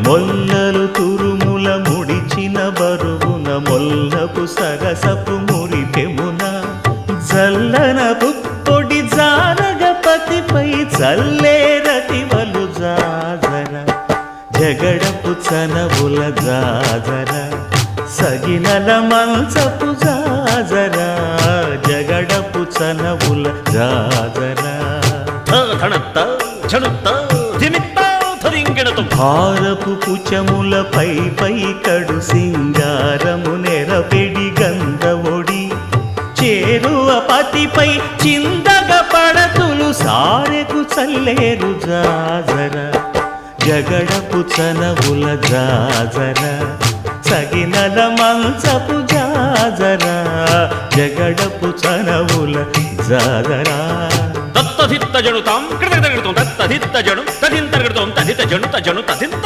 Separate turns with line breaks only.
మొల్లలు తురుముల ముడిచిన బరువున మొల్లపు సరసపు మురిపెమున జల్లన పుప్పొడి జానగపతిపై చల్లేరతివలు జాజర జగడపు చనవుల జాజర సగినల మంచపు జాజర జగడపు చనవుల జాజర భారపు కుచములపై పై కడు సింగారము నెరపెడి గంధవొడి చేరువ పతిపై చిందగ పడతులు సారెకు చల్లేరు జాజర జగడపు చనవుల జాజర సగినల మంచపు జాజర జగడపు చనవుల జాజర
తత్తధిత్త జనుతాం కృతగతగడుతాం తత్తధిత్త జను తదింతర్గడుతాం తదిత జను తజను తదింత